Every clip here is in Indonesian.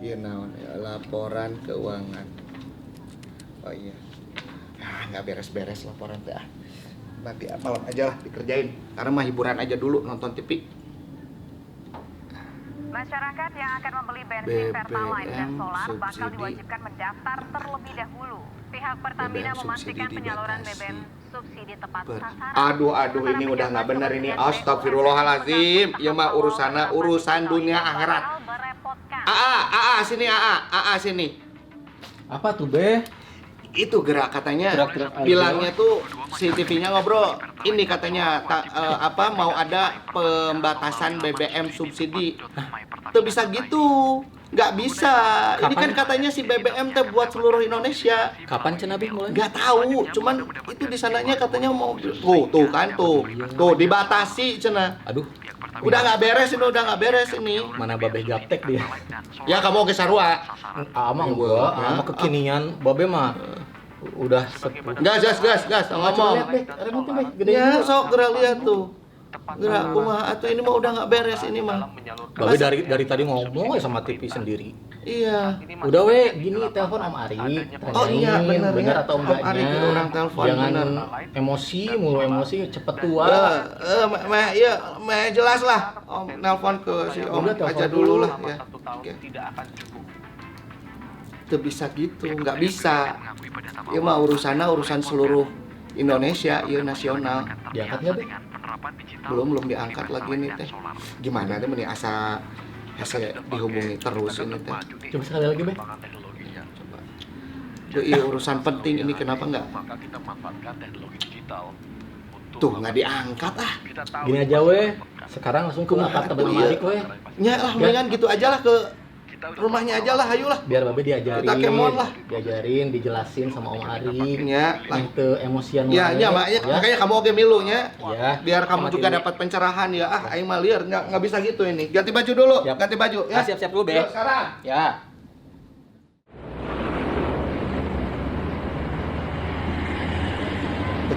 Iya naon ya, laporan keuangan. Oh iya. Nggak beres-beres laporan teh. Nanti malam aja lah dikerjain. Karena mah hiburan aja dulu nonton TV. Masyarakat yang akan membeli bensin Pertalite dan solar bakal diwajibkan mendaftar terlebih dahulu. Pihak Pertamina memastikan penyaluran BBM subsidi tepat sasaran. Aduh ini udah nggak benar ini. Astagfirullahaladzim. Ya mah urusan dunia akhirat. Sini sini. Apa tuh, Be? Itu gerak katanya. Gerak Bilangnya tuh si TV-nya ngobrol. Ini katanya mau ada pembatasan BBM subsidi. Tuh bisa gitu. Nggak bisa. Ini kan katanya si BBM teh buat seluruh Indonesia. Kapan cenah Be mulai? Nggak tahu. Cuman itu di sananya katanya mau tuh dibatasi cenah. Aduh, Udah nggak beres ini. mana Babe gaptek dia? Ya kamu ke Sarua. Amang gua, ama kekinian Babe mah udah sepuh. Gas ngomong. Ya sok gerak lihat tuh. Gerak kumaha atuh ini mah udah nggak beres ini mah. Babe dari tadi ngomong ya sama TV sendiri. Iya. Udah we, gini telepon Om Ari. Oh iya bener ya. Atau Om Ari enggaknya. itu orang telepon. Jangan bener. emosi, mulu emosi cepet tua. Jelas lah. Om nelpon ke si Om Udah, telepon aja dulu lah Selama ya. 1 tahun tidak akan cukup. Itu bisa gitu, nggak bisa. Ya mah urusan seluruh Indonesia, iya nasional. Diangkat nggak, Be? Belum diangkat lagi nih teh. Gimana teh meni asa dihubungi terus ini teh. Coba sekali lagi, Be. Coba. Iya urusan penting ini kenapa nggak? Maka kita manfaatkan teknologi digital untuk Tuh nggak diangkat ah. kita tahu Gini aja we, sekarang langsung ke apartemen Om Ari we. Ya lah mendingan gitu aja lah ke rumahnya aja lah, ayolah. Biar Babe diajarin. Kita kemon lah. Diajarin, dijelasin sama Om Ari. Ya lah. Itu emosian Ya, wae. makanya kamu oke milunya. Ya. Biar kamu juga dapat pencerahan ya. Aing mah liar, nggak bisa gitu ini. Ganti baju dulu, Siap. ganti baju ya. Siap-siap dulu, Be. Yuk, sekarang. Ya.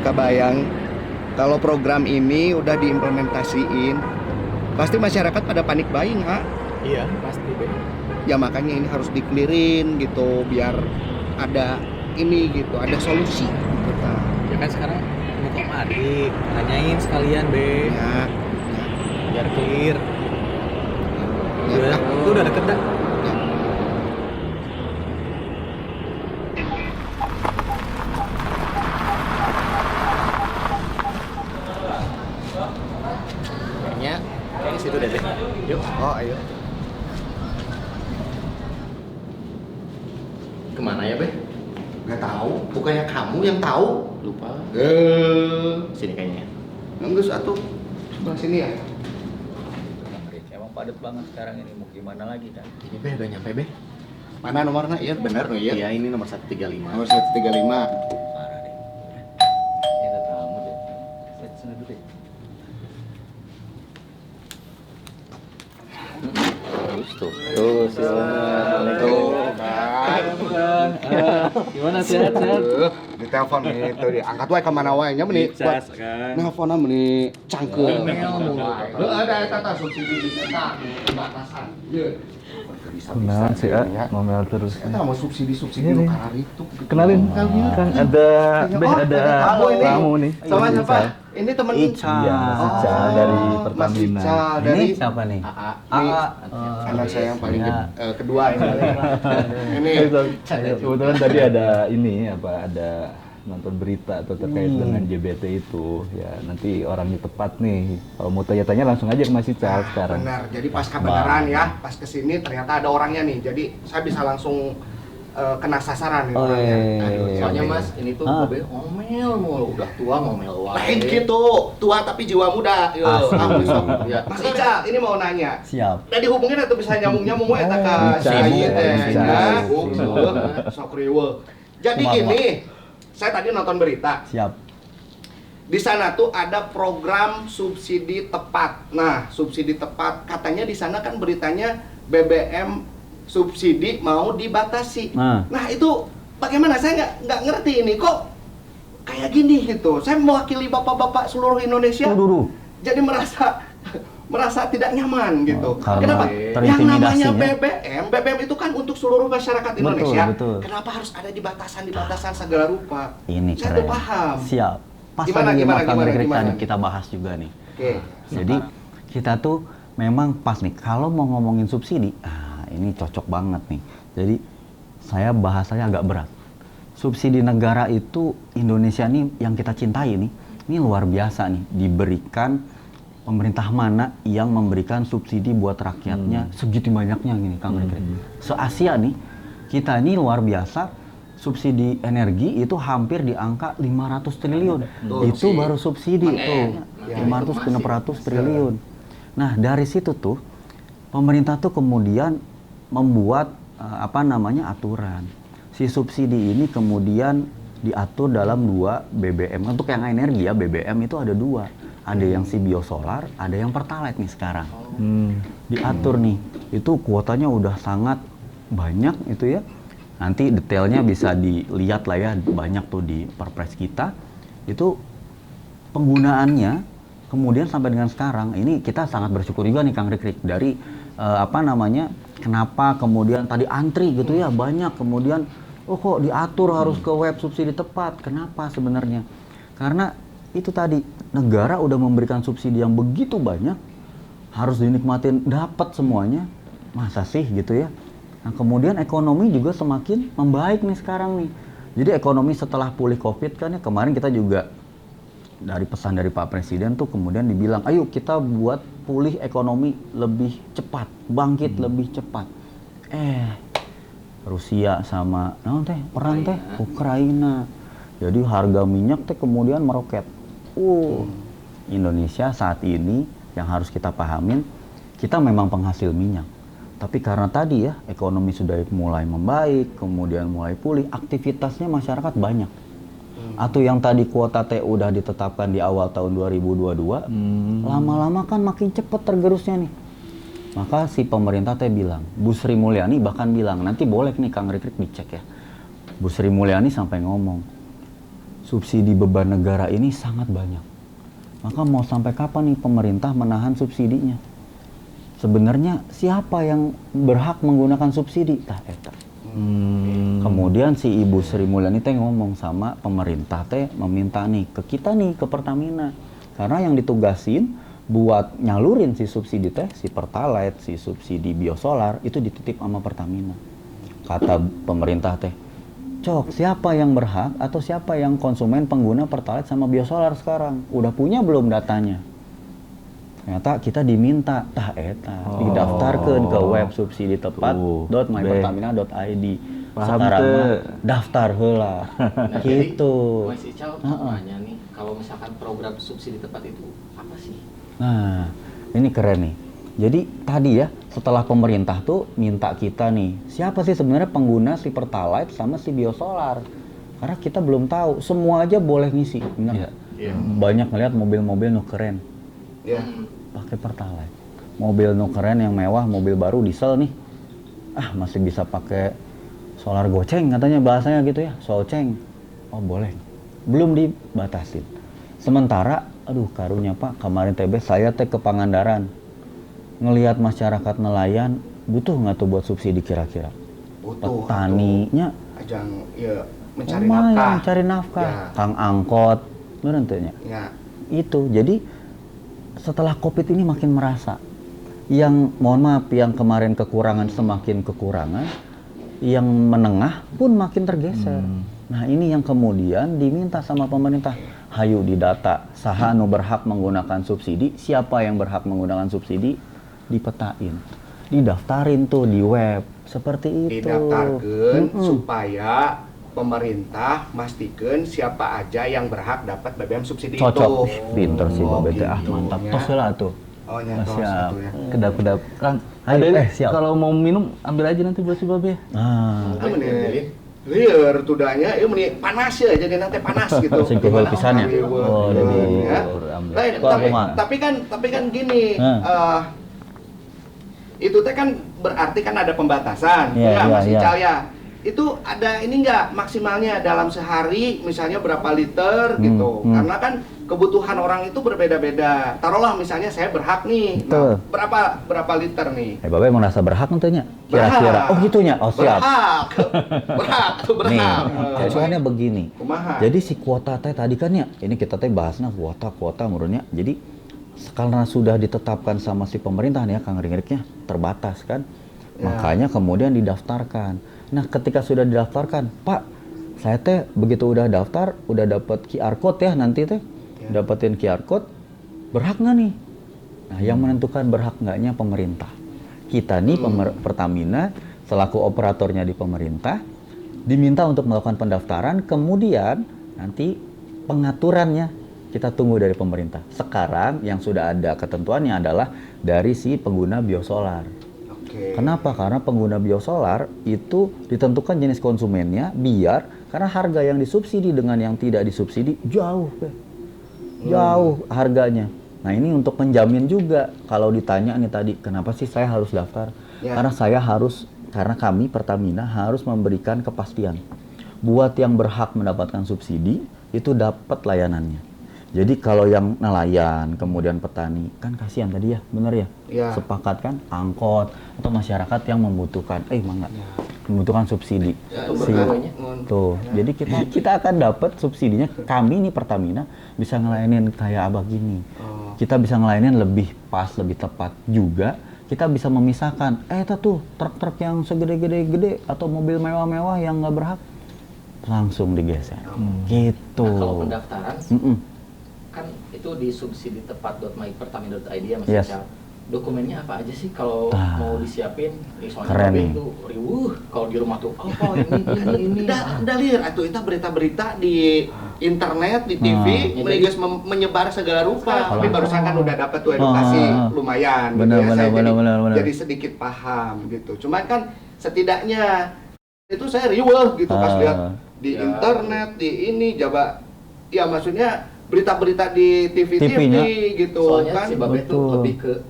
Kebayang kalau program ini udah diimplementasiin, pasti masyarakat pada panik buying, ha? Iya, pasti, Be. Ya makanya ini harus di-clearin gitu biar ada ini gitu, ada solusi gitu kan. Ya kan sekarang mau ke Om Ari, nanyain sekalian, Be. Ya, Biar clear. ya, Udah, itu udah deket dah. Kayaknya situ deh, Be. Yuk. Oh, ayo. Kemana ya, Be? Nggak tahu, bukannya kamu yang tahu. Lupa. Sini kayaknya. Enggak satu. Sebelah sini ya. Emang padat banget sekarang ini, mau gimana lagi kan? Ini, Be, udah nyampe, Be. Mana nomornya? Iya, benar loh ya. Iya, ini nomor 135. Nomor 135. Parah deh. Ini ada tamu deh. Saya sana dulu deh. Tuh, assalamualaikum. Gimana sehat-sehat? Di telepon nih, tuh diangkat wae ka mana wae nya meni. Cas kan. Nelponna meni cangkeul. Ngomel. Ada eta subsidi di eta batasan. Ieu. Nah, sih ngomel terus. Eta mau subsidi Ini nih. karena itu. Kenalin, kan ada tamu ini. tamu nih. Sama siapa? Ini teman Iya, Mas Ical dari Pertamina. Mas Ical dari Ini siapa nih? Ini anak saya yang paling kedua ini. Ini Kebetulan tadi ada ini ada nonton berita atau terkait dengan JBT itu. Ya, nanti orangnya tepat nih. Kalau mau tanya-tanya langsung aja ke Mas Ical sekarang. benar. Jadi pas kebenaran ya, pas kesini ternyata ada orangnya nih. Jadi saya bisa langsung kena sasaran nih orangnya. Aduh, Soalnya Mas, ini tuh Babe ngomel mulu, udah tua ngomel wae. Lain gitu, tua tapi jiwa muda. Yo, sok. Ya. Mas Ical, ini mau nanya. Siap. Nah dihubungin atau bisa nyambung-nyambung wae eta ka si Ical, Ayi teh. Ical. Ya, sok riweuh. Jadi gini, saya tadi nonton berita. Siap. Di sana tuh ada program subsidi tepat. Nah, subsidi tepat katanya di sana kan beritanya BBM subsidi mau dibatasi. Nah itu bagaimana? Saya nggak ngerti ini kok kayak gini gitu. Saya mewakili bapak-bapak seluruh Indonesia. Jadi merasa merasa tidak nyaman gitu. karena Kenapa? Yang terintimidasi, namanya ya. BBM itu kan untuk seluruh masyarakat Indonesia. Betul. Kenapa harus ada di batasan segala rupa? Ini Saya keren. tuh paham. Siap. Pas Gimana, lagi gimana, Kang gimana, Rikrik gimana? tadi kita bahas juga nih. Oke. Jadi kita tuh memang pas nih kalau mau ngomongin subsidi, ini cocok banget nih. Jadi saya bahasanya agak berat. Subsidi negara itu Indonesia nih yang kita cintai nih, ini luar biasa nih. Diberikan pemerintah mana yang memberikan subsidi buat rakyatnya segitu banyaknya gini Kang Rikrik. Se-Asia nih, kita ini luar biasa. Subsidi energi itu hampir di angka 500 triliun. Itu baru subsidi tuh. 500 ke 600 triliun. Nah, dari situ tuh pemerintah tuh kemudian membuat aturan. Si subsidi ini kemudian diatur dalam 2 BBM. Untuk yang energi ya, BBM itu ada 2. Ada yang si biosolar, ada yang pertalite nih sekarang. Diatur nih. Itu kuotanya udah sangat banyak itu ya. Nanti detailnya bisa dilihat lah ya, banyak tuh di Perpres kita. Itu penggunaannya kemudian sampai dengan sekarang ini kita sangat bersyukur juga nih Kang Rikrik dari kenapa kemudian tadi antri gitu ya banyak, kemudian kok diatur harus ke web subsidi tepat. Kenapa sebenarnya? Karena itu tadi negara udah memberikan subsidi yang begitu banyak, harus dinikmatin dapat semuanya. Masa sih gitu ya? Nah, kemudian ekonomi juga semakin membaik nih sekarang nih. Jadi ekonomi setelah pulih Covid kan ya, kemarin kita juga dari pesan dari Pak Presiden tuh kemudian dibilang, ayo kita buat pulih ekonomi lebih cepat, bangkit lebih cepat. Rusia sama perang Ukraina. Jadi harga minyak kemudian meroket. Indonesia saat ini yang harus kita pahamin, kita memang penghasil minyak. Tapi karena tadi ya, ekonomi sudah mulai membaik, kemudian mulai pulih, aktivitasnya masyarakat banyak. Atau yang tadi kuota T udah ditetapkan di awal tahun 2022, lama-lama kan makin cepet tergerusnya nih. Maka si pemerintah bilang, Bu Sri Mulyani bahkan bilang, nanti boleh nih Kang Rikrik dicek ya. Bu Sri Mulyani sampai ngomong, subsidi beban negara ini sangat banyak. Maka mau sampai kapan nih pemerintah menahan subsidinya? Sebenarnya siapa yang berhak menggunakan subsidi? Kemudian si Ibu Sri Mulyani ngomong sama pemerintah meminta nih ke kita nih, ke Pertamina. Karena yang ditugasin buat nyalurin si subsidi si Pertalite, si subsidi biosolar itu dititip sama Pertamina. Kata pemerintah Cok, siapa yang berhak atau siapa yang konsumen pengguna Pertalite sama biosolar sekarang? Udah punya belum datanya? Ternyata kita diminta didaftarkan ke web subsidi tepat.mypertamina.id. Sekarang daftar heula. Gitu. Mas Ical nanya nih, kalau misalkan program subsidi tepat itu apa sih? Nah, ini keren nih. Jadi tadi ya, setelah pemerintah tuh minta kita nih, siapa sih sebenarnya pengguna si Pertalite sama si biosolar? Karena kita belum tahu, semua aja boleh ngisi, bener nggak? Banyak ngeliat mobil-mobil keren. Pakai Pertalite. Mobil keren yang mewah, mobil baru diesel nih. Masih bisa pakai solar goceng katanya bahasanya gitu ya, solceng. Oh boleh. Belum dibatasin. Sementara, karunya Pak, kemarin saya ke Pangandaran. Ngelihat masyarakat nelayan, butuh nggak tuh buat subsidi kira-kira? Butuh. Petaninya ajang mencari nafkah. Ya. Kang angkot, bener tentunya. Ya. Itu, jadi setelah Covid ini makin merasa yang mohon maaf yang kemarin kekurangan semakin kekurangan, yang menengah pun makin tergeser. Nah ini yang kemudian diminta sama pemerintah, hayu didata saha nu berhak menggunakan subsidi, siapa yang berhak menggunakan subsidi, dipetain, didaftarin tuh di web seperti itu. Didaftarkan supaya pemerintah mastikan siapa aja yang berhak dapat BBM subsidi itu. Cocok, pinter sih Babe teh, gitu. mantap. Ya. Tos lah tuh. Siap. Ya. Kedap-kedap. Kang, Ayo, siap. kalau mau minum ambil aja nanti buat si Babe. Liar tudanya, ini meni panas ya, jadi nanti panas gitu. Sing keheul pisan ya. Oh, jadi tapi kan gini, itu kan berarti kan ada pembatasan, Iya, Mas iya. Ical ya. itu ada ini nggak maksimalnya dalam sehari misalnya berapa liter gitu? Karena kan kebutuhan orang itu berbeda-beda. Taruhlah misalnya saya berhak nih, nah, berapa liter nih? Babe merasa berhak tentunya. Kira-kira. Oh gitunya. Oh siap. Berhak. Nih, soalnya begini. Kumaha? Jadi si kuota teh tadi kan ya, ini kita teh bahasnya kuota menurutnya. Jadi karena sudah ditetapkan sama si pemerintah nih ya, Kang Ringrik-nya terbatas kan. Makanya kemudian didaftarkan. Nah, ketika sudah didaftarkan, Pak, saya teh begitu udah daftar, udah dapat QR code ya nanti teh, dapetin QR code, berhak nggak nih? Nah, yang menentukan berhak nggaknya pemerintah. Kita nih Pertamina selaku operatornya di pemerintah diminta untuk melakukan pendaftaran, kemudian nanti pengaturannya kita tunggu dari pemerintah. Sekarang yang sudah ada ketentuannya adalah dari si pengguna biosolar. Kenapa? Karena pengguna biosolar itu ditentukan jenis konsumennya karena harga yang disubsidi dengan yang tidak disubsidi jauh harganya. Nah ini untuk menjamin juga kalau ditanya nih tadi kenapa sih saya harus daftar? Karena kami Pertamina harus memberikan kepastian buat yang berhak mendapatkan subsidi itu dapat layanannya. Jadi kalau yang nelayan, kemudian petani, kan kasihan tadi ya, bener ya? Sepakat kan, angkot, atau masyarakat yang membutuhkan, membutuhkan subsidi. Jadi kita akan dapat subsidinya, kami nih Pertamina bisa ngelayanin kayak abah gini. Kita bisa ngelayanin lebih pas, lebih tepat juga, kita bisa memisahkan, itu tuh truk-truk yang segede-gede atau mobil mewah-mewah yang nggak berhak, langsung digeser. Gitu. Nah, kalau pendaftaran, kan itu di subsiditepat.mypertamina.id ya Mas Ical. Dokumennya apa aja sih kalau mau disiapin? Keren nih. Itu riuh kalau di rumah tuh ini. Dalir atuh itu berita-berita di internet, di TV, mereka menyebar segala rupa. Tapi barusan kan udah dapat tuh edukasi lumayan. Benar. Jadi sedikit paham gitu. Cuman kan setidaknya itu saya riuh gitu pas lihat di internet, di ini ya maksudnya berita-berita di TV gitu. Soalnya kan si Babe tuh lebih ke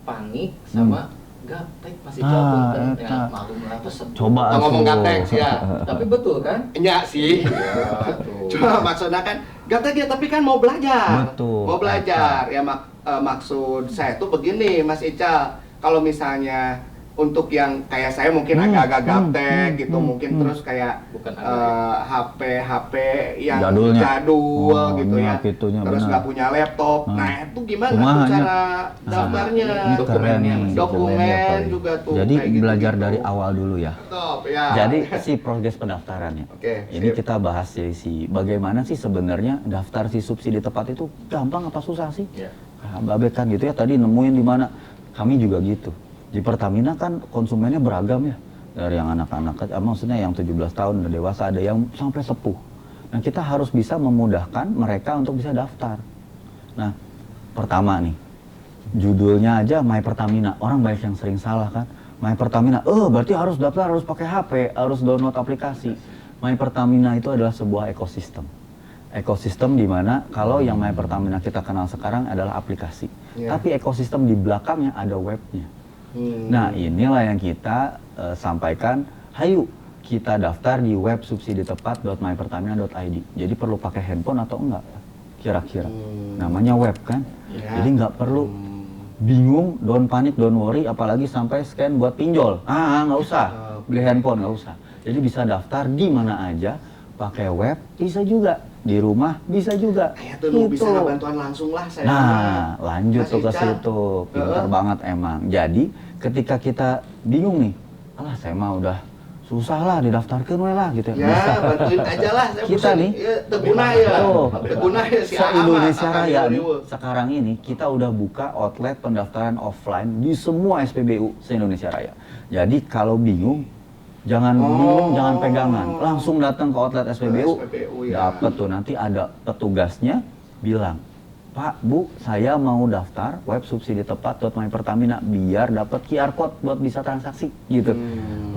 panik sama gaptek masih coba ya malum lah coba ngomong gaptek sih ya. Tapi betul kan? Iya sih. Cuma maksudnya kan gaptek ya tapi kan mau belajar. Mau belajar. Ya maksud saya tuh begini Mas Ical, kalau misalnya untuk yang kayak saya mungkin agak-agak gaptek gitu, mungkin terus kayak HP yang jadul gitu ya, terus nggak punya laptop. Nah itu gimana tuh cara daftarnya? Dokumen juga tuh. Jadi kayak belajar gitu. dari awal dulu ya. Jadi si proses pendaftarannya. Ini kita bahas si bagaimana sih sebenarnya daftar si subsidi tepat itu gampang apa susah sih? Babe kan gitu ya tadi nemuin di mana. Kami juga gitu. Di Pertamina kan konsumennya beragam ya, dari yang anak-anak, maksudnya yang 17 tahun dan dewasa, ada yang sampai sepuh. Nah kita harus bisa memudahkan mereka untuk bisa daftar. Nah pertama nih, judulnya aja My Pertamina, orang banyak yang sering salah kan. My Pertamina, berarti harus daftar, harus pakai HP, harus download aplikasi. My Pertamina itu adalah sebuah ekosistem. Ekosistem di mana kalau yang My Pertamina kita kenal sekarang adalah aplikasi. Tapi ekosistem di belakangnya ada webnya. Nah inilah yang kita sampaikan, hayu kita daftar di web subsiditepat.mypertamina.id. Jadi perlu pakai handphone atau enggak kira-kira? Namanya web kan? Jadi nggak perlu bingung, don't panic, don't worry, apalagi sampai scan buat pinjol. Nggak usah, beli handphone nggak usah. Jadi bisa daftar di mana aja, pakai web, bisa juga. Di rumah bisa juga. Kayak tuh bisa bantuan langsung lah saya. Nah, lanjut tuh ke situ. Pintar banget emang. Jadi, ketika kita bingung nih, alah saya mah udah susah lah didaftarkan we lah gitu ya. Ya, bantuin aja lah. Kita nih, teguna ya si Indonesia Raya nih, sekarang ini kita udah buka outlet pendaftaran offline di semua SPBU se-Indonesia Raya. Jadi kalau bingung, jangan bingung, jangan pegangan, langsung datang ke outlet SPBU, dapat tuh nanti ada petugasnya bilang, Pak, Bu, saya mau daftar web subsidi tepat.mypertamina biar dapat QR code buat bisa transaksi gitu.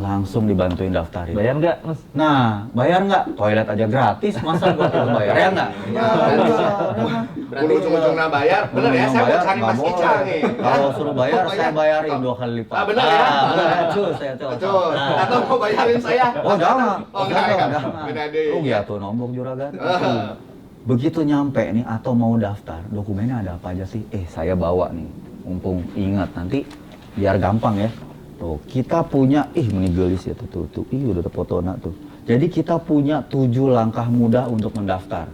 Langsung dibantuin daftarin. Bayar nggak, Mas? Nah, bayar nggak? Toilet aja gratis, masa buat itu bayar ya nggak? Berarti ujung-ujungnya bayar, bener ya? Saya mau cari Mas Ica nih. Kalau suruh bayar, saya bayarin 2 kali lipat. Bener ya? Cus, saya cus. Betul. Atau mau bayarin saya? Oh jangan, Oh enggak. Beda deh. Rugi atuh nombok juragan. Begitu nyampe nih atau mau daftar, dokumennya ada apa aja sih? Saya bawa nih, mumpung ingat nanti biar gampang ya. Tuh, kita punya, menigelis ya tuh, udah ada fotona tuh. Jadi kita punya 7 langkah mudah untuk mendaftar.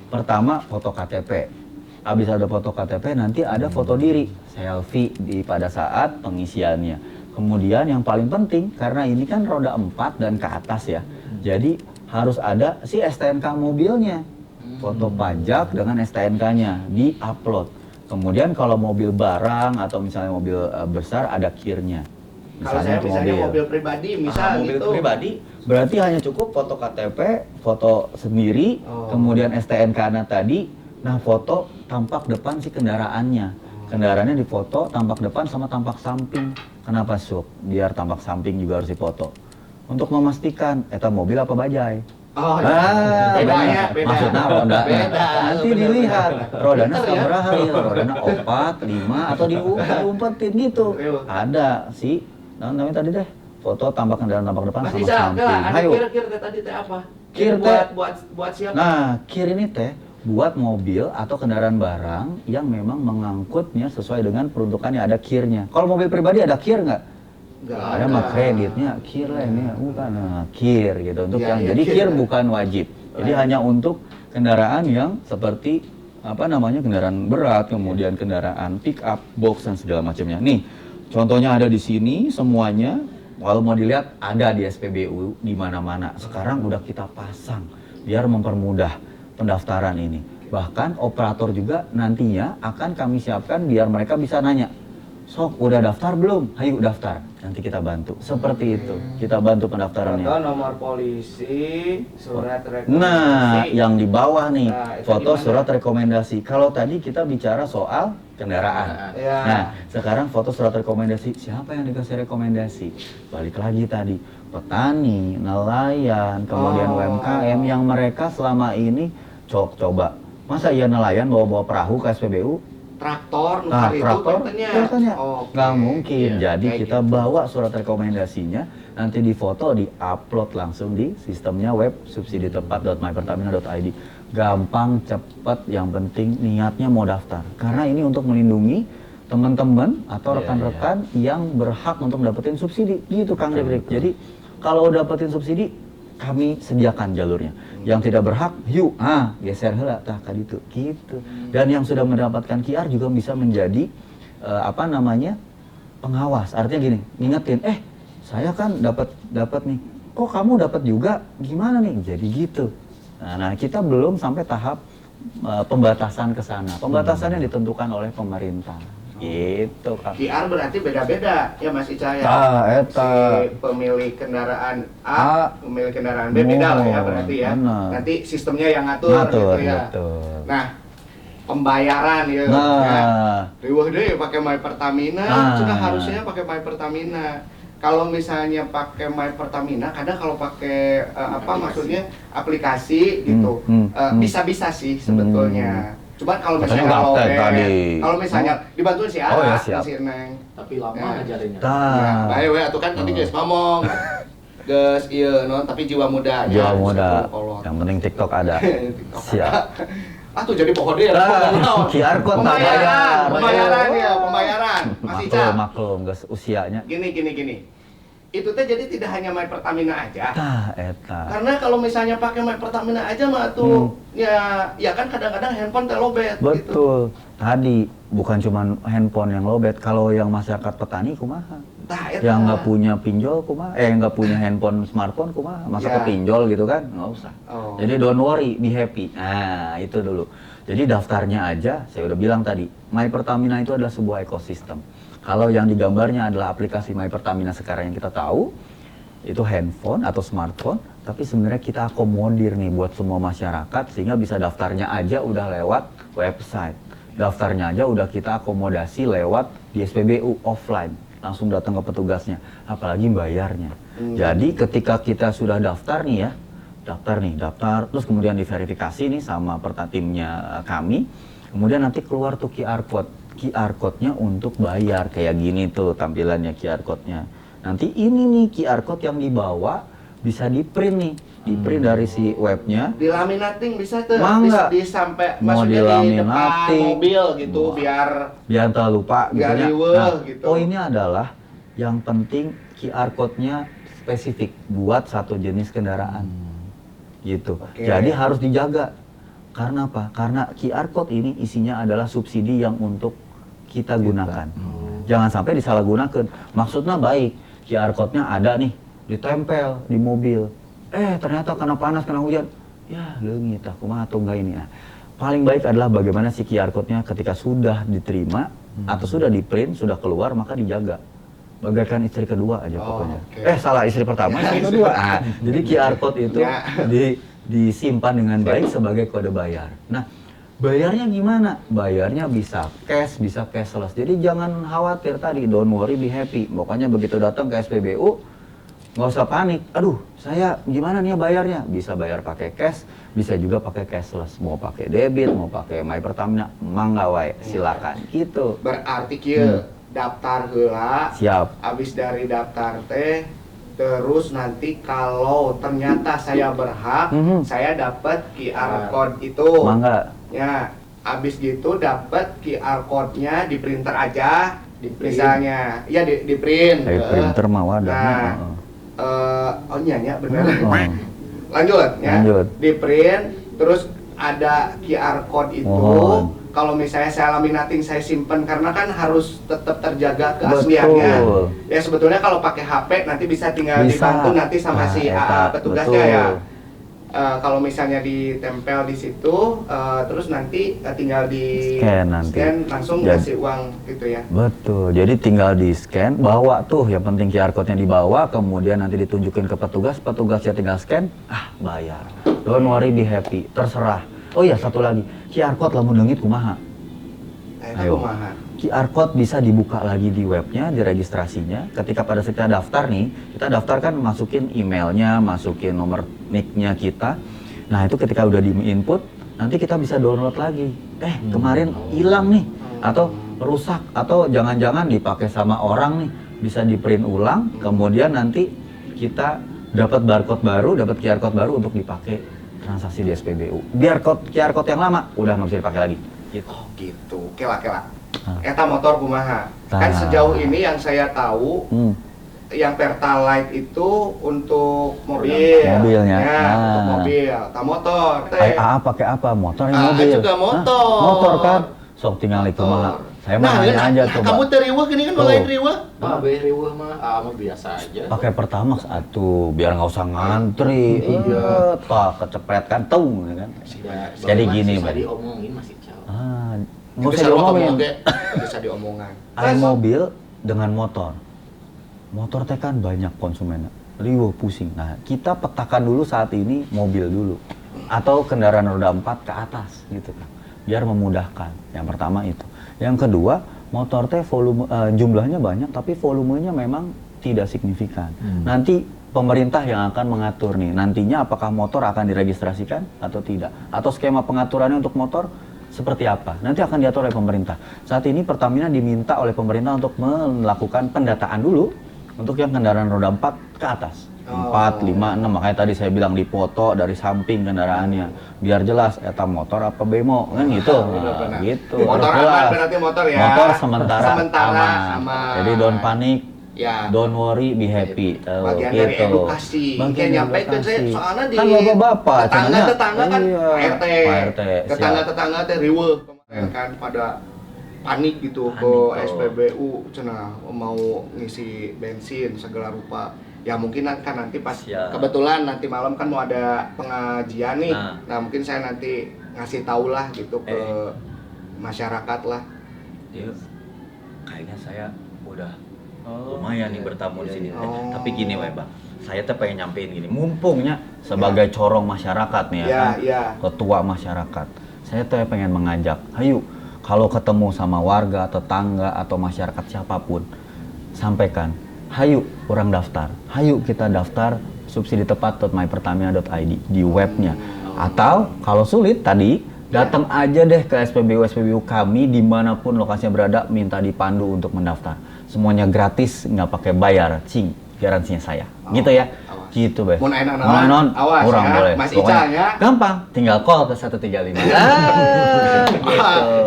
Pertama, foto KTP. Habis ada foto KTP, nanti ada foto diri, selfie pada saat pengisiannya. Kemudian yang paling penting, karena ini kan roda 4 dan ke atas ya, jadi harus ada si STNK mobilnya. Foto pajak dengan STNK-nya di-upload. Kemudian kalau mobil barang atau misalnya mobil besar ada KIR-nya. Kalau saya misalnya mobil pribadi, misal mobil gitu. pribadi, berarti hanya cukup foto KTP, foto sendiri, kemudian STNK-nya tadi, nah foto tampak depan si kendaraannya. Kendaraannya difoto, tampak depan sama tampak samping. Kenapa Sob? Biar tampak samping juga harus difoto. Untuk memastikan, eta mobil apa bajai. Oh, beda. Maksudnya roda. Beda. Nanti dilihat rodanya sabaraha ya, rodanya 4, 5 atau diumpetin gitu. Ada sih. Namanya tadi deh, foto tampak kendaraan tampak depan sama samping. Ayo. Kir tadi teh apa? Kir buat siapa? Nah, kir ini teh buat mobil atau kendaraan barang yang memang mengangkutnya sesuai dengan peruntukannya, ada kirnya. Kalau mobil pribadi ada kir nggak? Ada mah kreditnya, kir lah ini bukan, kir gitu untuk yang jadi kir bukan wajib. Jadi hanya untuk kendaraan yang seperti kendaraan berat, kemudian kendaraan pick up, box dan segala macamnya. Nih, contohnya ada di sini semuanya. Kalau mau dilihat ada di SPBU di mana-mana. Sekarang udah kita pasang biar mempermudah pendaftaran ini. Bahkan operator juga nantinya akan kami siapkan biar mereka bisa nanya, sok udah daftar belum? Ayo daftar, nanti kita bantu. Seperti itu, kita bantu pendaftarannya. Foto nomor polisi, surat rekomendasi. Nah, yang di bawah nih, foto gimana? surat rekomendasi. Kalau tadi kita bicara soal kendaraan. Nah, sekarang foto surat rekomendasi. Siapa yang dikasih rekomendasi? Balik lagi tadi, petani, nelayan, kemudian UMKM yang mereka selama ini coba. Masa iya nelayan bawa-bawa perahu ke SPBU? Traktor, traktor, katanya nggak mungkin. Jadi kita gitu. bawa surat rekomendasinya, nanti difoto, di-upload langsung di sistemnya web subsiditepat.mypertamina.id. Gampang, cepat, yang penting niatnya mau daftar. Karena ini untuk melindungi teman-teman atau rekan-rekan yang berhak untuk dapetin subsidi. Gitu Kang Debrik. Jadi kalau dapetin subsidi, kami sediakan jalurnya. Yang tidak berhak, yuk, geser heula tah ka ditu gitu. Dan yang sudah mendapatkan QR juga bisa menjadi pengawas. Artinya gini, ngingetin, saya kan dapat nih. Kok kamu dapat juga? Gimana nih? Jadi gitu. Nah, kita belum sampai tahap pembatasan ke sana. Pembatasannya ditentukan oleh pemerintah. Gitu, Kang. QR berarti beda-beda ya Mas Ica ya. Eta. Si pemilik kendaraan A, pemilik kendaraan B beda lah ya berarti ya. Benar. Nanti sistemnya yang ngatur gitu ya. Betul. Nah, pembayaran ya. Riweuh deui pakai My Pertamina, sudah harusnya pakai My Pertamina. Kalau misalnya pakai My Pertamina, kadang kalau pakai maksudnya aplikasi gitu, bisa-bisa sih sebetulnya. Cuman kalau misalnya kalau misalnya dibantuin si Ara, si Neng. Tapi lama ngajarinnya. Ya, bae we atuh kan tadi geus ngomong. Geus ieu tapi jiwa muda. Jiwa muda. Yang penting TikTok ada. Siap. Tuh jadi pokok dia. QR code bayar. Pembayaran. Masih Ica. Maklum, geus usianya. Gini. Itu teh jadi tidak hanya My Pertamina aja. Eta. Karena kalau misalnya pakai My Pertamina aja mah tuh ya kan kadang-kadang handphone teh lobet. Betul. Gitu. Tadi bukan cuma handphone yang lobet, kalau yang masyarakat petani kumaha? Yang nggak punya pinjol kumaha? Nggak punya handphone smartphone kumaha? Masa ke pinjol gitu kan? Nggak usah. Jadi don't worry, be happy. Nah, itu dulu. Jadi daftarnya aja, saya udah bilang tadi, My Pertamina itu adalah sebuah ekosistem. Kalau yang digambarnya adalah aplikasi My Pertamina sekarang yang kita tahu, itu handphone atau smartphone, tapi sebenarnya kita akomodir nih buat semua masyarakat sehingga bisa daftarnya aja udah lewat website. Daftarnya aja udah kita akomodasi lewat di SPBU offline, langsung datang ke petugasnya, apalagi bayarnya. Jadi ketika kita sudah daftar nih ya, daftar, terus kemudian diverifikasi nih sama timnya kami, kemudian nanti keluar tuh QR code-nya untuk bayar, kayak gini tuh tampilannya QR code-nya. Nanti ini nih QR code yang dibawa bisa di-print nih, di-print dari si webnya. Dilaminating bisa tuh, Mangga. di sampai Mau maksudnya di depan dilaminating. mobil gitu, biar tak lupa nggak gitu ya. riweuh Nah, gitu. poinnya adalah yang penting QR code-nya spesifik buat satu jenis kendaraan. Gitu. Oke. Jadi harus dijaga. Karena apa? Karena QR code ini isinya adalah subsidi yang untuk kita gunakan. Jangan sampai disalahgunakan. Maksudnya baik, QR code-nya ada nih, ditempel di mobil. Ternyata kena panas, kena hujan. Ya, leungit aku mah atau enggak ini. Nah, paling baik adalah bagaimana si QR code-nya ketika sudah diterima atau sudah di-print, sudah keluar, maka dijaga. Bagaikan istri kedua aja pokoknya. Oke. Salah, istri pertama, istri kedua. Nah, jadi QR code itu Ya. disimpan dengan baik sebagai kode bayar. Nah, bayarnya gimana? Bayarnya bisa cash, bisa cashless. Jadi jangan khawatir tadi, don't worry, be happy. Pokoknya begitu datang ke SPBU, nggak usah panik. Aduh, saya gimana nih ya bayarnya? Bisa bayar pakai cash, bisa juga pakai cashless. Mau pakai debit, mau pakai My Pertamina, mangga wae, silakan. Gitu. berarti kieu daftar heula. Siap. Abis dari daftar teh, terus nanti kalau ternyata saya berhak, saya dapat QR code itu. Mangga. Ya, abis gitu dapat QR code-nya di printer aja, misalnya, ya di print. Kayak printer mah wadah. Nah, oh iya bener. Oh. Lanjut ya. Lanjut. Di print, terus ada QR code itu. Mohon. Kalau misalnya saya laminating, saya simpen karena kan harus tetap terjaga keasliannya. Betul. Ya sebetulnya kalau pakai HP nanti bisa tinggal Bisa. dibantu nanti sama si Eta, petugasnya betul. ya. Kalau misalnya ditempel di situ, terus nanti tinggal di Scan nanti. langsung Jadi- kasih uang gitu ya. Betul, jadi tinggal di scan, bawa tuh, yang penting QR code-nya dibawa, kemudian nanti ditunjukin ke petugasnya tinggal scan, bayar. Don't worry, be happy, terserah. Oh iya, satu lagi, QR code lamun leungit kumaha? Ayo. Kumaha. QR code bisa dibuka lagi di webnya, di registrasinya. Ketika pada saat kita daftar nih, kita daftar kan masukin emailnya, masukin nomor NIK-nya kita. Nah itu ketika udah di-input, nanti kita bisa download lagi. Kemarin hilang nih, atau rusak, atau jangan-jangan dipakai sama orang nih, bisa di-print ulang, kemudian nanti kita dapat barcode baru, dapat QR code baru untuk dipakai transaksi di SPBU. Biar QR code yang lama udah nggak bisa dipakai lagi. Gitu. Oh gitu, kela. Eta motor kumaha. Kan Tah. sejauh ini yang saya tahu, yang Pertalite itu untuk mobil. Mobilnya. Ya, untuk Nah. mobil. Motor. Pakai apa? Motor yang Ah, mobil? juga motor. Hah? Motor kan? Sok tinggal itu mah. Saya mah nanya aja coba. Kamu teriweuh gini kan Tuh. mulai teriweuh. Mah riweuh mah biasa aja. Pakai Pertamax atuh, biar nggak usah ngantri. Iya. Kecepet kan tung, ya kan? Ya, Jadi baru gini, masih Bang. diomongin masih jauh. Nggak usah diomongin. Bisa diomongan. Ada mobil dengan motor. Motor teh kan banyak konsumennya. Riweuh pusing. Nah, kita petakan dulu saat ini mobil dulu. Atau kendaraan roda 4 ke atas gitu kan. Biar memudahkan. Yang pertama itu. Yang kedua, motor teh volume jumlahnya banyak tapi volumenya memang tidak signifikan. Nanti pemerintah yang akan mengatur nih. Nantinya apakah motor akan diregistrasikan atau tidak? Atau skema pengaturannya untuk motor seperti apa? Nanti akan diatur oleh pemerintah. Saat ini Pertamina diminta oleh pemerintah untuk melakukan pendataan dulu untuk yang kendaraan roda 4 ke atas. 4, 5, 6, makanya tadi saya bilang dipoto dari samping kendaraannya biar jelas eta motor apa bemo kan gitu. Nah, gitu. Motor Harus jelas. aman berarti motor ya. Motor sementara aman. Jadi don't panik, Ya. don't worry, be happy. Bagian dari edukasi. Kayak nyampaikan saya soalnya di kan bapak-bapak tetangga-tetangga kan iya, RT. Pak RT, Tetangga-tetangga teh riweuh kemarin kan pada panik gitu ke SPBU cenah mau ngisi bensin segala rupa. Ya mungkin kan nanti pas kebetulan nanti malam kan mau ada pengajian nih. Nah mungkin saya nanti ngasih tahu lah gitu ke masyarakat lah. Iya. Kayaknya saya udah lumayan nih bertamu di sini. Tapi gini Bang, saya tuh pengen nyampein gini, mumpungnya sebagai corong masyarakat nih ya, kan? Iya. Ketua masyarakat. Saya tuh pengen mengajak, ayo Kalau ketemu sama warga, tetangga atau masyarakat siapapun, sampaikan, hayu orang daftar, hayu kita daftar subsiditepat.mypertamina.id di webnya. Atau kalau sulit tadi, datang aja deh ke SPBU kami dimanapun lokasinya berada, minta dipandu untuk mendaftar. Semuanya gratis, nggak pakai bayar, cing, garansinya saya. Gitu ya. Gitu, Be. Mun aya naon, awas kurang ya. boleh. Mas Pokoknya Ical ya. gampang, tinggal call ke 135. Gitu.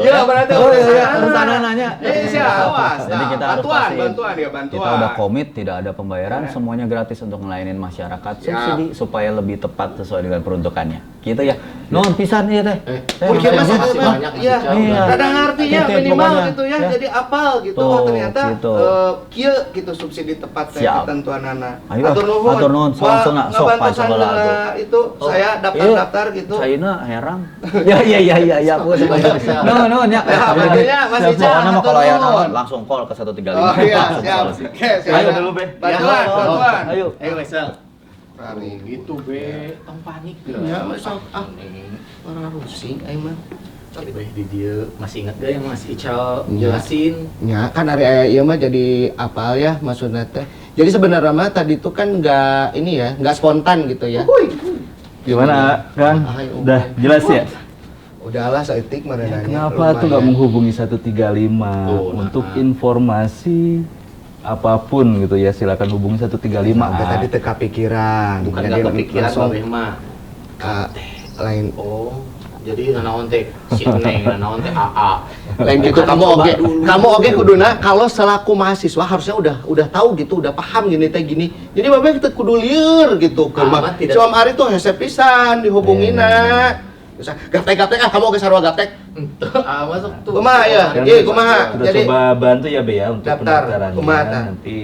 Iya, berarti harus nanya. Iya, awas. Jadi kita harus bantuan pastiin. ya, bantuan. Kita udah komit, tidak ada pembayaran, semuanya gratis untuk ngelayanin masyarakat subsidi supaya lebih tepat sesuai dengan peruntukannya. Gitu ya. Nuhun pisan ieu teh. Mungkin Terima masih kasih banyak, Mas iya. Ical. Kadang artinya Titip minimal pokoknya, gitu ya, ya. jadi apal gitu. Tuh, Oh, ternyata gitu. kieu gitu subsidi tepat teh Siap. ketentuanana. Ayo, atur nuhun, langsung nak, sok Ngabantu pacola sana tuh. itu saya daftar-daftar gitu. Saina herang. Ya, pokoknya nuhun ya. Makanya Mas Ical, Pokoknya mah kalau aya atur nuhun. naon langsung call ke 135. Oh iya, Langsung siap. call sih. Oke, siap. Ayo dulu, Be. Bantuan, Ya, bantuan. Ayo. Wesel. Rari. Gitu, Be. Tong panik. Ya, masuk para rusing aing mah. Cari bae di dia. Masih ingat gak yang Mas Ical jelasin? Ya, kan hari aya ieu mah jadi apal ya maksudnya teh. Jadi sebenarnya mah tadi tuh kan nggak ini ya, nggak spontan gitu ya. Gimana, Kang? Udah jelas ya? Udahlah seetik mana nanya. Kenapa tuh nggak menghubungi 135 Tuh, untuk informasi apapun gitu ya? Silakan hubungi 135. Udah tadi teka pikiran. Bukan Jadi gak kepikiran langsung Babeh mah. lain Oh, jadi nanaon teh si Neng, nanaon teh AA. lain gitu kamu oke kuduna kalau selaku mahasiswa harusnya udah tahu gitu, udah paham gini teh gini. Jadi bapak kita kudu lieur gitu ke mah. Tidak. Soam ari tuh hese pisan dihubungina. Terus gaptek kamu ke sarua gaptek. Masuk tuh. Kumaha ya? Kan Iya, kumaha. Udah Jadi coba bantu ya Be ya untuk daftar. pendaftarannya. Kumaha tah? Nanti